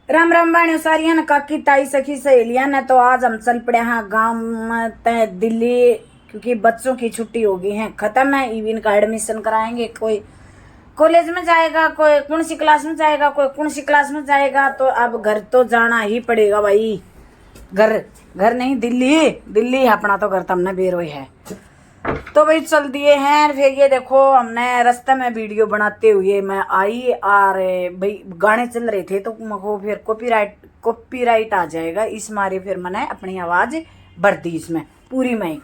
राम राम बाणी सारिया न काकी ताई सखी सहेलियां ने। तो आज हम चल पड़े हैं गांव में दिल्ली, क्योंकि बच्चों की छुट्टी हो गई है, खत्म है। इवन का एडमिशन कराएंगे, कोई कॉलेज में जाएगा, कोई कौन सी क्लास में जाएगा, कोई कौन सी क्लास में जाएगा। तो अब घर तो जाना ही पड़ेगा भाई। घर घर नहीं, दिल्ली दिल्ली है अपना तो घर, तो हमने बेरोई है। तो भाई चल दिए हैं। फिर ये देखो, हमने रास्ते में वीडियो बनाते हुए मैं आई, और भाई गाने चल रहे थे तो मुझको फिर कॉपीराइट आ जाएगा, इस मारे फिर मैंने अपनी आवाज भर दी इसमें पूरी में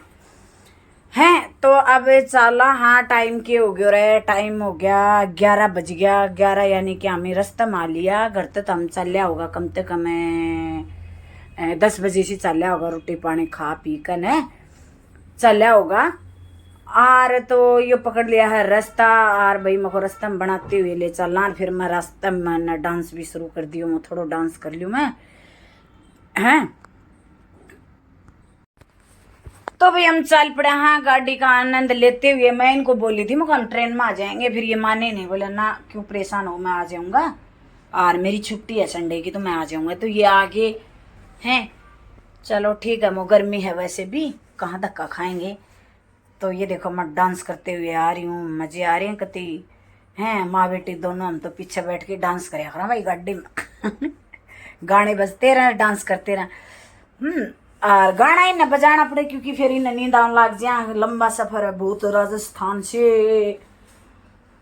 हैं। तो अब चला, हाँ टाइम के हो गया रे, टाइम हो गया 11 बज गया। 11 यानी कि हमें रास्ता मान लिया घर तक हम चल लिया होगा कम से कम 10 बजे से चल लिया होगा, रोटी पानी खा पी कर ने चल लिया होगा। और तो ये पकड़ लिया है रास्ता, और भाई मेरे को रास्ता में बनाते हुए ले चलना। फिर मैं रास्ते में डांस भी शुरू कर दियो, मैं थोड़ा डांस कर लियो मैं हैं। तो भाई हम चल पड़े हैं गाड़ी का आनंद लेते हुए। मैं इनको बोली थी हम ट्रेन में आ जाएंगे, फिर ये माने नहीं, बोले ना क्यों परेशान हो, मैं आ जाऊंगा और मेरी छुट्टी है संडे की तो मैं आ जाऊंगा। तो ये आगे हैं, चलो ठीक है, वो गर्मी है वैसे भी, कहाँ धक्का खाएंगे। तो ये देखो मैं डांस करते हुए आ रही हूँ, मजे आ रहे हैं कति हैं। माँ बेटी दोनों हम तो पीछे बैठ के डांस करे खरा भाई गाड़ी में गाने बजते रहे, डांस करते रहे। और गाना ही न बजाना पड़े, क्योंकि फिर इन्हें नींद आने लग जाए। लंबा सफर है बहुत, राजस्थान से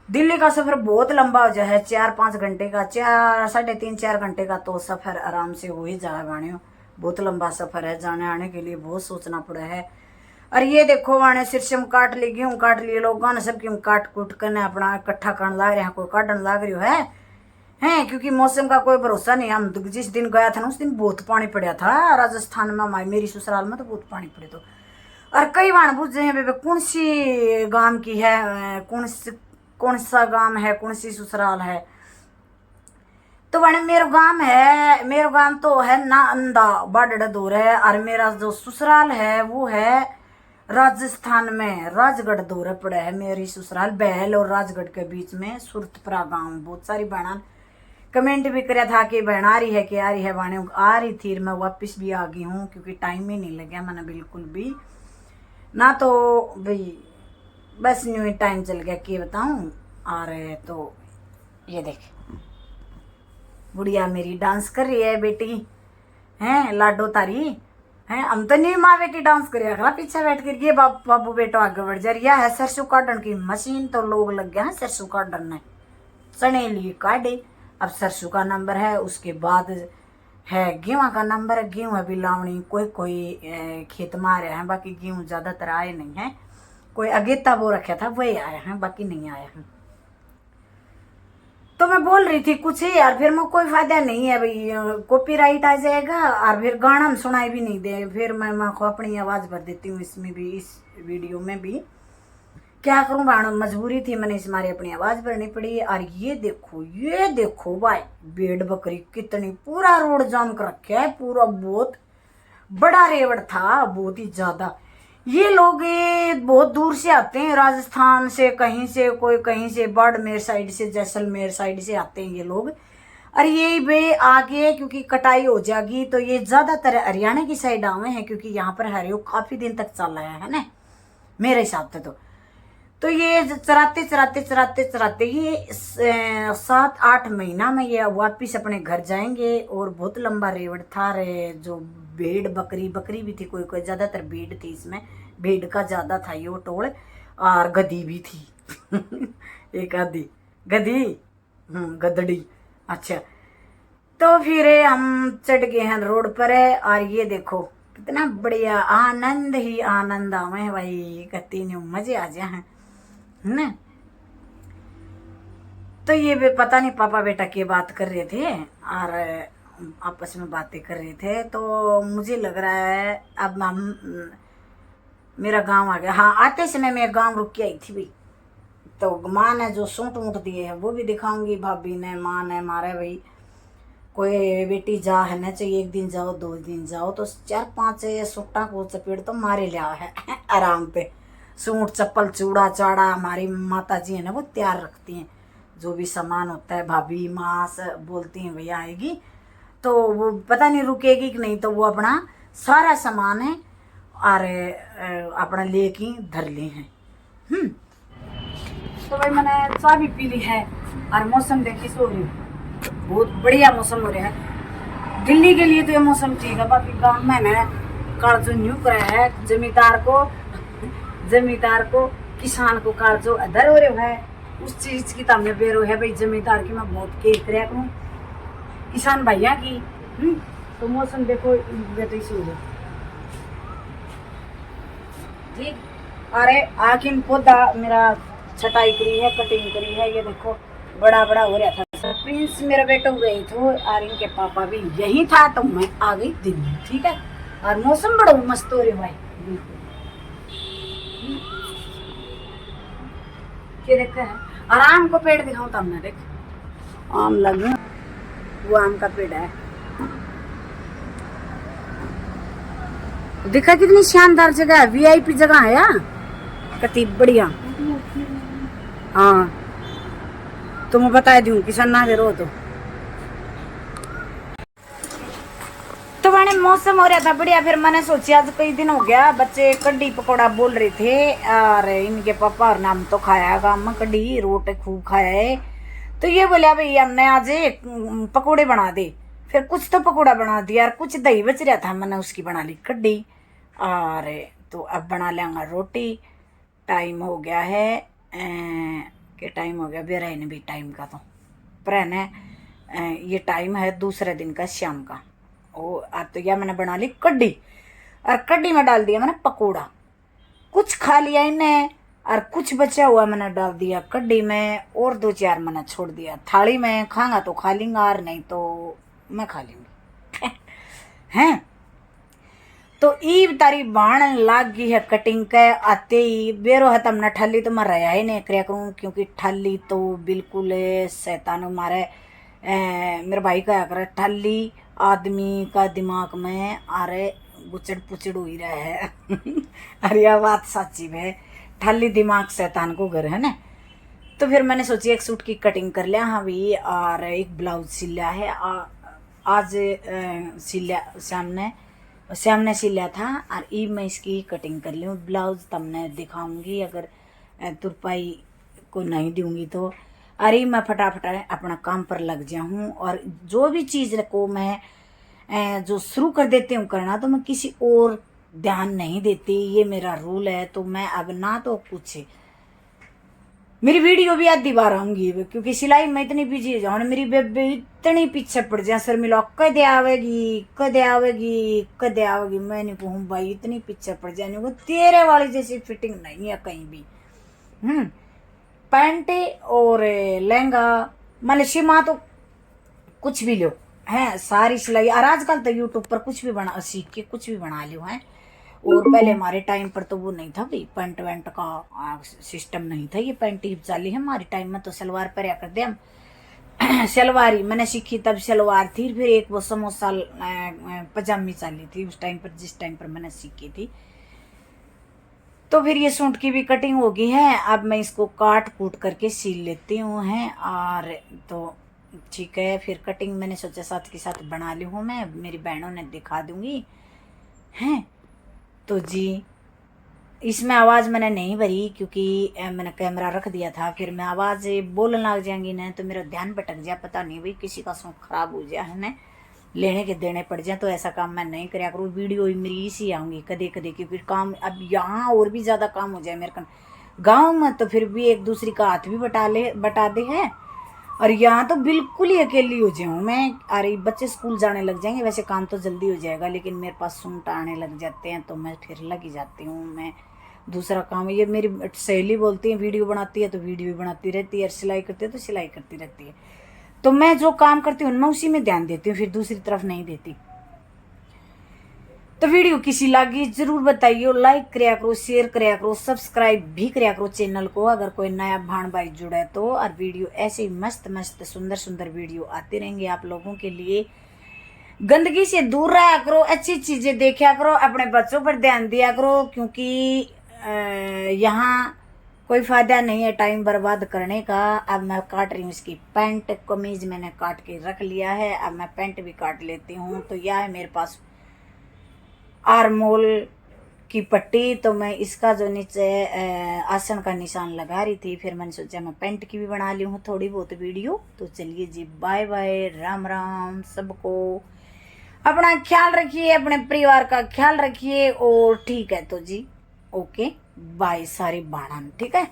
दिल्ली का सफर बहुत लंबा हो जाए, 4-5 घंटे का, 3.5-4 घंटे का तो सफर आराम से हो ही जाए बाणियों। बहुत लंबा सफर है, जाने आने के लिए बहुत सोचना पड़ा है। और ये देखो वाने सिरसम काट ली, गेहूं काट लिए लोग ने, सब गेहूं काट कूट कर अपना इकट्ठा करने लग रहे हैं, कोई काटने लग रही है क्योंकि मौसम का कोई भरोसा नहीं। हम जिस दिन गया था ना उस दिन बहुत पानी पड़ा था राजस्थान में, मेरी ससुराल में तो बहुत पानी पड़े। तो और कई बार पूछ रहे हैं कौन सी गांव की है, कौन सा गांव है, कौन सी ससुराल है। तो बने मेरो गांव तो है ना अंदा बाडड़ दूर है, और मेरा जो ससुराल है वो है राजस्थान में, राजगढ़ दूर पड़ा है मेरी ससुराल। बहल और राजगढ़ के बीच में सुरतपुरा गांव। बहुत सारी बहना कमेंट भी कराया था कि बहन आ रही है कि आ रही है, बाने आ रही थी। मैं वापस भी आ गई हूँ क्योंकि टाइम ही नहीं लगा मैंने बिल्कुल भी ना। तो भाई बस न्यू टाइम चल गया कि बताऊँ। और तो ये देख बुढ़िया मेरी डांस कर रही है, बेटी हैं लाडो तारी हैं। हम तो नहीं माँ बेटी डांस करिया खरा पीछे बैठ कर। ये बाबू बेटो आगे बढ़ जा रहा है। सरसों काटन की मशीन तो लोग लग गया है सरसों काटन ने, चने लिए काटे। अब सरसों का नंबर है, उसके बाद है गेहूं का नंबर है। गेहूं अभी लावनी, कोई कोई खेत में आ रहे हैं, बाकी गेहूं ज्यादातर आए नहीं है। कोई अगेता वो रखा था वही आए हैं, बाकी नहीं आए हैं। तो मैं बोल रही थी कुछ ही यार, फिर मैं कोई फायदा नहीं है भाई, कॉपीराइट आ जाएगा और फिर गाना हम सुनाई भी नहीं दे। फिर मैं को अपनी आवाज भर देती हूँ इसमें भी, इस वीडियो में भी। क्या करूं बाण, मजबूरी थी, मैंने इस मारी अपनी आवाज भरनी पड़ी। और ये देखो भाई भेड़ बकरी कितनी, पूरा रोड जाम कर रखा है पूरा। बहुत बड़ा रेवड़ था, बहुत ही ज्यादा। ये लोग बहुत दूर से आते हैं, राजस्थान से, कहीं से, कोई कहीं से, बाड़मेर साइड से, जैसलमेर साइड से आते हैं ये लोग। और ये वे आगे क्योंकि कटाई हो जाएगी तो ये ज्यादातर हरियाणा की साइड आए हैं, क्योंकि यहाँ पर हरियो काफी दिन तक चल रहा है ना मेरे हिसाब से। तो ये चराते चराते चराते चराते ये 7-8 महीना में ये वापिस अपने घर जाएंगे। और बहुत लंबा रेवड़ था रे, जो भेड़ बकरी भी थी, कोई कोई, ज्यादातर भेड़ थी इसमें, भेड़ का ज्यादा था ये टोल। और गधी भी थी एक आधी गधी, गदड़ी। अच्छा तो फिर हम चढ़ गए हैं रोड पर। और ये देखो कितना बढ़िया आनंद ही आनंद आवे भाई, कहती नहीं मजे आ जाए है ना। तो ये भी पता नहीं पापा बेटा की बात कर रहे थे और आपस में बातें कर रहे थे। तो मुझे लग रहा है अब हम मेरा गांव आ गया। हाँ आते समय मैं गांव रुक के आई थी भाई। तो माँ ने जो सूट वूट दिए है वो भी दिखाऊंगी, भाभी ने, माँ ने मारे भाई। कोई बेटी जा है ना चाहिए, 1 दिन जाओ 2 दिन जाओ तो 4-5 सूटा को चपेट तो मारे लिया है आराम पे। सूट चप्पल चूड़ा चाड़ा हमारी माता जी है ना वो तैयार रखती हैं, जो भी सामान होता है भाभी माँ से बोलती हैं भैया आएगी तो वो पता नहीं रुकेगी कि नहीं, तो वो अपना सारा सामान है और अपना लेके धर ली है। तो भाई मैंने चाय भी पी ली है और मौसम देखी सो रही, बहुत बढ़िया मौसम हो रहा है। दिल्ली के लिए तो ये मौसम ठीक है, बाकी गाँव में ना कर्ज न्यू करा है जमींदार को किसान को कर्ज अदर हो रहा है, उस चीज की तमने बेरो है भाई। जमींदार की मैं बहुत केयर कराया करूँ, किसान भैया की। तो मौसम देखो ठीक। अरे आखिर पौधा मेरा छटाई करी है, कटिंग करी है, ये देखो बड़ा बड़ा हो रहा था। प्रिंस मेरा बेटा गई थो और इनके पापा भी यही था, तो मैं आ गई दिल्ली। ठीक है, और मौसम बड़ा मस्त हो रहा भाई, बिल्कुल। क्या देखा है, और आम को पेड़ दिखाऊं तब मैं देख, आम लगे, वो आम का पेड़ है, देखा कितनी शानदार जगह है, वीआईपी जगह है यार, कितनी बढ़िया। हाँ तो मैं बता दूं किसान ना करो तो मैंने मौसम हो रहा था बढ़िया। फिर मैंने सोचा आज कई दिन हो गया, बच्चे कड्डी पकौड़ा बोल रहे थे और इनके पापा और नाम तो खाया गाँव कड्डी रोट खूब खाया है। तो ये बोलिया भाई हमने आज पकौड़े बना दे। फिर कुछ तो पकौड़ा बना दिया और कुछ दही बच रहा था, मैंने उसकी बना ली कड्डी। और तो अब बना लेंगे रोटी। टाइम हो गया है कि टाइम हो गया बेरा ने भी टाइम का, तो पर ये टाइम है दूसरे दिन का शाम का। ओ अब तो यह मैंने बना ली कड्डी और कड्डी में डाल दिया मैंने पकोड़ा, कुछ खा लिया इन्हें और कुछ बचा हुआ मैंने डाल दिया कड्डी में, और 2-4 मैंने छोड़ दिया थाली में। खाऊंगा तो खा लेंगा और नहीं तो मैं खा लूंगी हैं। तो ईब तारी बाण लाग गई है कटिंग के आते ही बेरो है तमने ठल्ली तो मैं रहा ही नहीं कर करूँ, क्योंकि ठल्ली तो बिल्कुल शैतान मारे। मेरे भाई का करे ठल्ली आदमी का दिमाग में अरे गुचड़ पुचड़ हुई रहा है अरे यह बात सच्ची है, ठल्ली दिमाग शैतान को घर है ना। तो फिर मैंने सोची एक सूट की कटिंग कर लिया हाँ भी, और एक ब्लाउज सिला है आज सिला सामने सिला था और ई मैं इसकी कटिंग कर लूँ। ब्लाउज तब मैं दिखाऊंगी, अगर तुरपाई को नहीं दूंगी तो। अरे मैं फटाफट अपना काम पर लग जाऊँ, और जो भी चीज़ को मैं जो शुरू कर देती हूँ करना, तो मैं किसी और ध्यान नहीं देती, ये मेरा रूल है। तो मैं अब ना तो कुछ मेरी वीडियो भी आधी बार आऊंगी, क्योंकि सिलाई में इतनी बिजी हो जाऊँ, मेरी बेबे इतनी पीछे पड़ जाए सर मिला कदे आवेगी कदे आवेगी कदे आवेगी। मैं नहीं कहूँ भाई इतनी पीछे पड़ जाए, वो तेरे वाली जैसी फिटिंग नहीं है कहीं भी। पैंट और लहंगा मतलब शिमा तो कुछ भी लो है, सारी सिलाई। और आजकल तो यूट्यूब पर कुछ भी बना सीख के कुछ भी बना लो है। और पहले हमारे टाइम पर तो वो नहीं था भाई, पैंट वैंट का सिस्टम नहीं था, ये पैंट ही चाली है। हमारे टाइम में तो सलवार पहना कर दे हम सलवार ही मैंने सीखी तब सलवार थी, फिर एक वो समोसा पजामी चाली थी उस टाइम पर, जिस टाइम पर मैंने सीखी थी। तो फिर ये सूट की भी कटिंग हो गई है, अब मैं इसको काट कूट करके सील लेती हूँ हैं। और तो ठीक है, फिर कटिंग मैंने सोचा साथ के साथ बना ली हूँ मैं, मेरी बहनों ने दिखा दूंगी हैं। तो जी इसमें आवाज़ मैंने नहीं भरी क्योंकि मैंने कैमरा रख दिया था, फिर मैं आवाज़ बोलने लग जाएंगी ना तो मेरा ध्यान भटक जाए, पता नहीं भाई किसी का सूट खराब हो जाए है ना, लेने के देने पड़ जाए। तो ऐसा काम मैं नहीं कराया करूँ, वीडियो ही मेरी इसी आऊँगी कदे कदे, क्योंकि काम अब यहाँ और भी ज़्यादा काम हो जाए मेरे का गाँव में, तो फिर भी एक दूसरी का हाथ भी बटा दे है। और यहाँ तो बिल्कुल ही अकेली हो जाऊँ मैं। अरे बच्चे स्कूल जाने लग जाएंगे, वैसे काम तो जल्दी हो जाएगा, लेकिन मेरे पास सूट आने लग जाते हैं तो मैं फिर लगी जाती हूँ मैं दूसरा काम। ये मेरी सहेली बोलती है वीडियो बनाती है तो वीडियो बनाती रहती है, सिलाई करती है तो सिलाई करती रहती है। तो मैं जो काम करती हूँ मैं उसी में ध्यान देती हूँ, फिर दूसरी तरफ नहीं देती। तो वीडियो किसी लगी जरूर बताइए, लाइक कराया करो, शेयर कराया करो, सब्सक्राइब भी कराया करो चैनल को अगर कोई नया भाण भाई जुड़ा है तो। और वीडियो ऐसे मस्त मस्त सुंदर सुंदर वीडियो आते रहेंगे आप लोगों के लिए। गंदगी से दूर रहा करो, अच्छी चीजें देखा करो, अपने बच्चों पर ध्यान दिया करो, क्योंकि यहाँ कोई फायदा नहीं है टाइम बर्बाद करने का। अब मैं काट रही हूँ इसकी पैंट, कमीज मैंने काट के रख लिया है, अब मैं पैंट भी काट लेती हूँ। तो यह है मेरे पास आर्मोल की पट्टी, तो मैं इसका जो नीचे आसन का निशान लगा रही थी, फिर मैंने सोचा मैं पैंट की भी बना ली हूँ थोड़ी बहुत वीडियो। तो चलिए जी, बाय बाय, राम राम सबको। अपना ख्याल रखिए, अपने परिवार का ख्याल रखिए, और ठीक है तो जी ओके बाय सारी बाणन, ठीक है।